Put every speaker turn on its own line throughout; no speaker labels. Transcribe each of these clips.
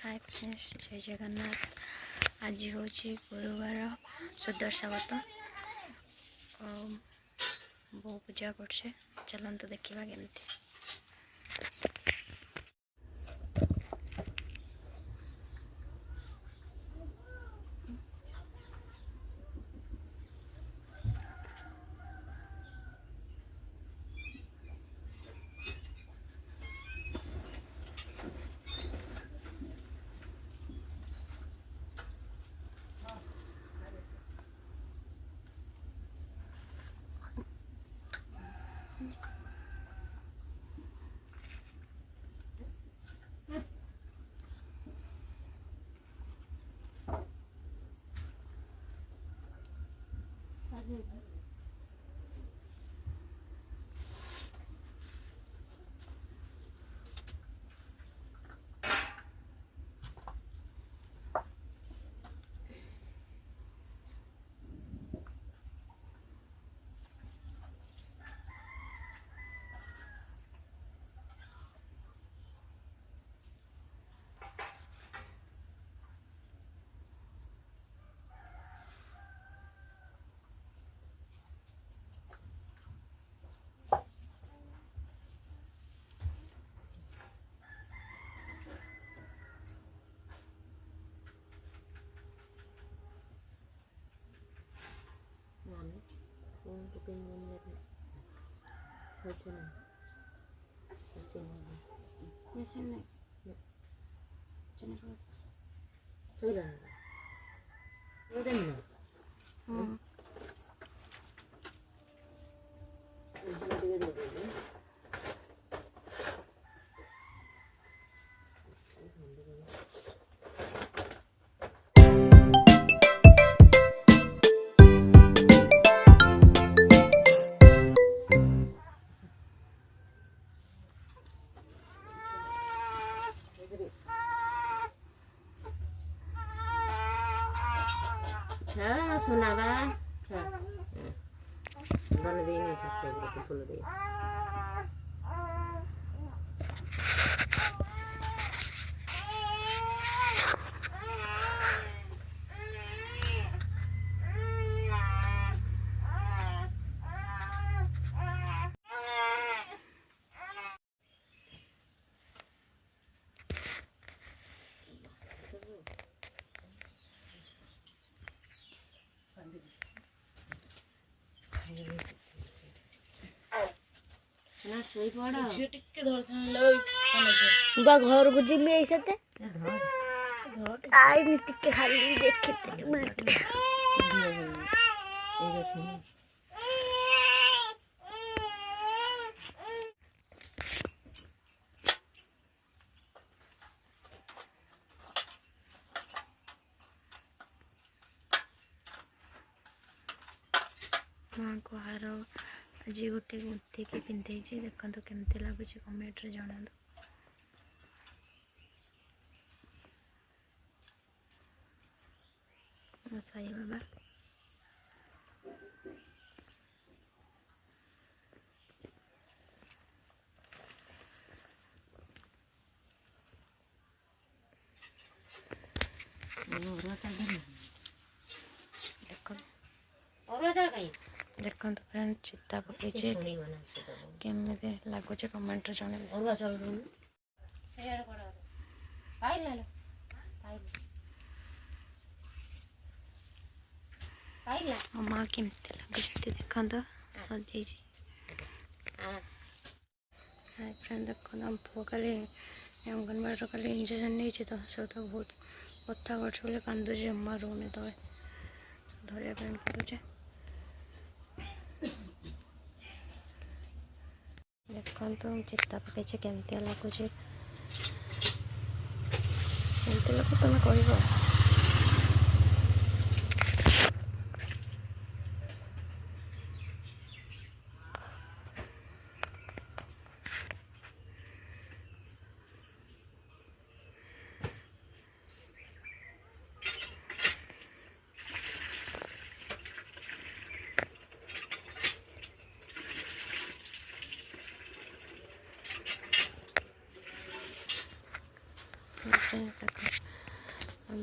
Hi friends, जय जगन्नाथ। आज हूँ गुरुवार सुदर्शा व्रत। बो पूजा कर चलते देखा केमती।
Kung kupingin mo na
Yes, and
सुना बा बन देंगे फूल दे
घर को जिमी ऐसे आई टिके खाली देखते बुलते माँ को हार आज गोटे गुंथी की पिंधे देखो केमती लगुच कमेंट रे जनातु। साई बाबा देखो फ्रेंड चिता पकई केमती लगुच कमेंट रे जन माँ केमती लगुच देखो सजे। हाय फ्रेंड देखो हम पुआ कल अंगनवाड़ी कल इंजेक्शन नहीं तो सब तो बहुत कथा कर कांदुचे जमा रोने तले धरिया पड़े। देखो चिता पकई केमती लगुच केमती लगे तुम कह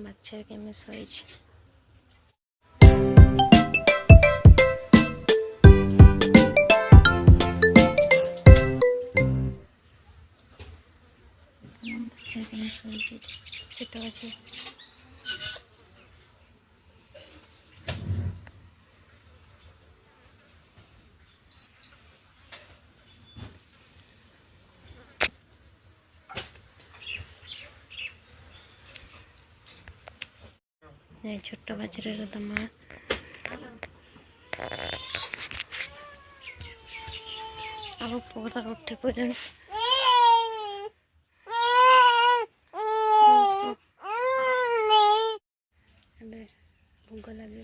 ବାଛିବା କେମିତି ଶୋଇଛି। ବାଛିବା କେମିତି ଶୋଇଛି ଛୋଟ ଅଛି। छोट बाछुरीर तो माँ अब पूरा उठी पड़े भोग लगे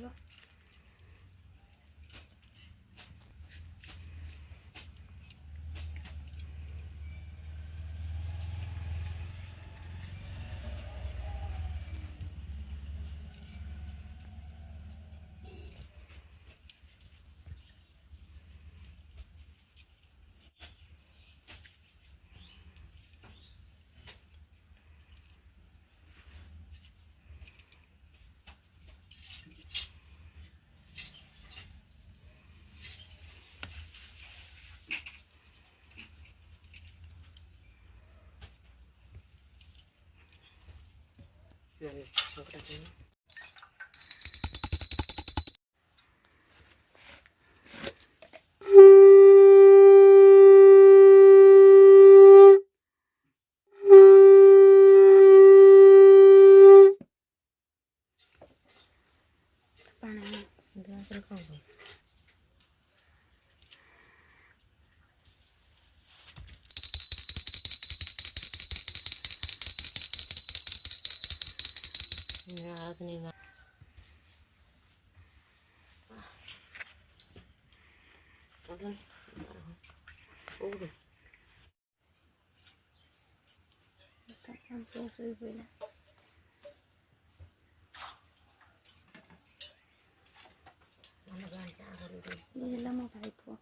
ये मो भाई पुओ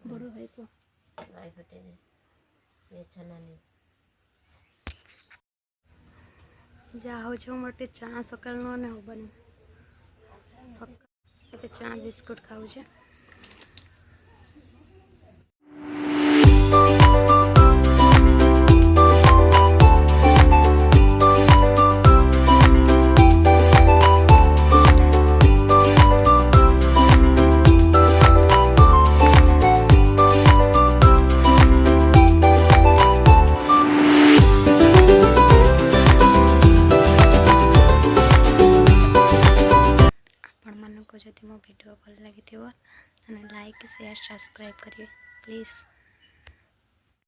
बड़ भाई पुओ
गाय फटे ये छनानी
जहाँ हो मोटे चा सकाल नने हेनी चा बिस्कुट खाऊ। जदि मो वीडियो भल लगी लाइक शेयर सब्सक्राइब करिए प्लीज़।